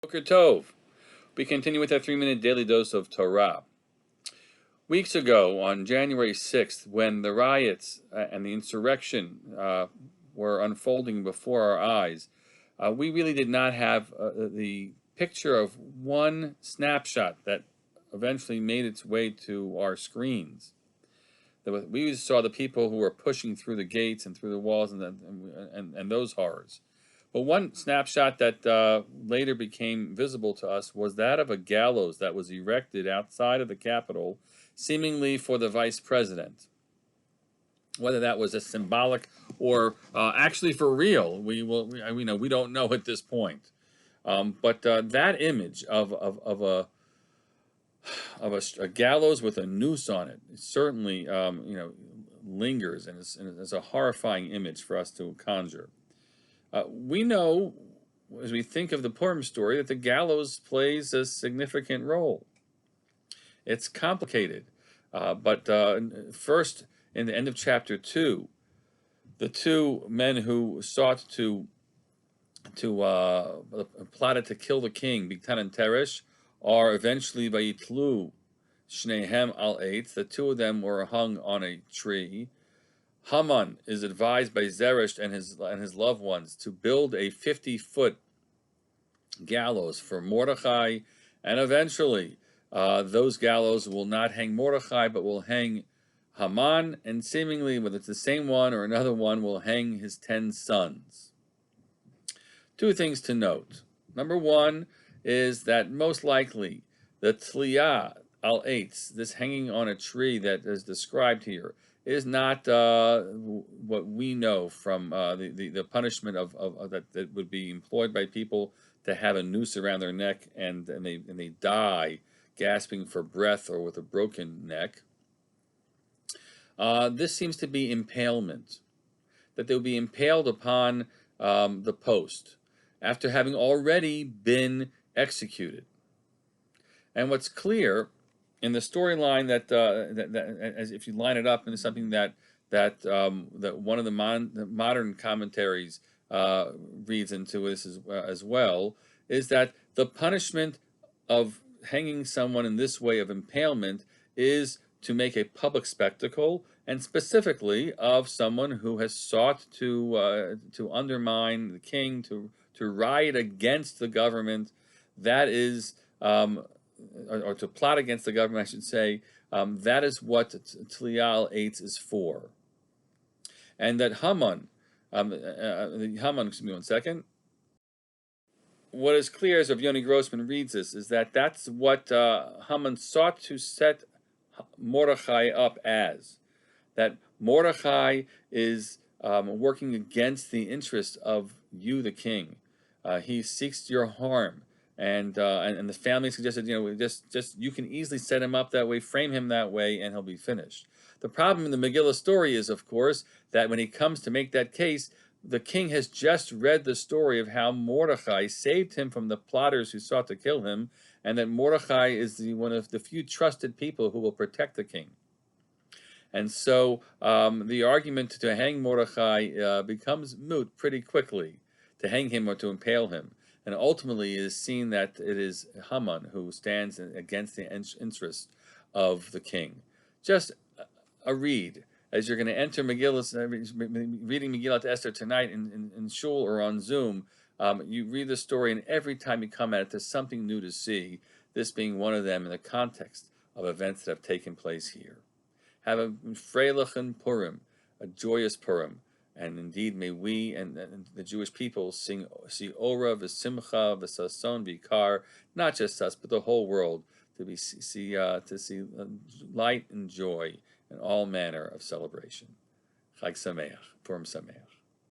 Boker Tov. We continue with our 3-minute daily dose of Torah. Weeks ago, on January 6th, when the riots and the insurrection were unfolding before our eyes, we really did not have the picture of one snapshot that eventually made its way to our screens. We saw the people who were pushing through the gates and through the walls and those horrors. But one snapshot that later became visible to us was that of a gallows that was erected outside of the Capitol, seemingly for the vice president. Whether that was a symbolic or actually for real, we don't know at this point. But that image of a gallows with a noose on it certainly lingers and is a horrifying image for us to conjure. We know, as we think of the Purim story, that the gallows plays a significant role. It's complicated, but first, in the end of chapter 2, the two men who sought to plotted to kill the king, Bigtan and Teresh, are eventually vayitlu shnehem al eitz. The two of them were hung on a tree. Haman is advised by Zeresh and his loved ones to build a 50-foot gallows for Mordechai, and eventually those gallows will not hang Mordechai, but will hang Haman, and seemingly, whether it's the same one or another one, will hang his 10 sons. Two things to note. Number one is that most likely the Tliyah al Eitz, this hanging on a tree that is described here, is not what we know from the punishment of that would be employed by people to have a noose around their neck and they die gasping for breath or with a broken neck. This seems to be impalement, that they'll be impaled upon the post after having already been executed. And what's clear in the storyline that as if you line it up into something that one of the modern commentaries reads into this as well, is that the punishment of hanging someone in this way of impalement is to make a public spectacle, and specifically of someone who has sought to undermine the king, to riot against the government. That is. Or to plot against the government, I should say, that is what Tliyah Eitz is for. And that Haman, excuse me one second. What is clear as Rav Yoni Grossman reads this is that that's what Haman sought to set Mordechai up as. That Mordechai is working against the interest of you, the king. He seeks your harm. And the family suggested, just you can easily set him up that way, frame him that way, and he'll be finished. The problem in the Megillah story is, of course, that when he comes to make that case, the king has just read the story of how Mordechai saved him from the plotters who sought to kill him, and that Mordechai is one of the few trusted people who will protect the king. And so the argument to hang Mordechai becomes moot pretty quickly, to hang him or to impale him. And ultimately, it is seen that it is Haman who stands against the interest of the king. Just a read, as you're going to enter reading Megillat Esther tonight in shul or on Zoom. You read the story, and every time you come at it, there's something new to see. This being one of them in the context of events that have taken place here. Have a freilichen Purim, a joyous Purim. And indeed, may we and the Jewish people see Ora, V'Simcha, V'Sason, V'Ikar, not just us, but the whole world, to see light and joy in all manner of celebration. Chag Sameach, Purim Sameach.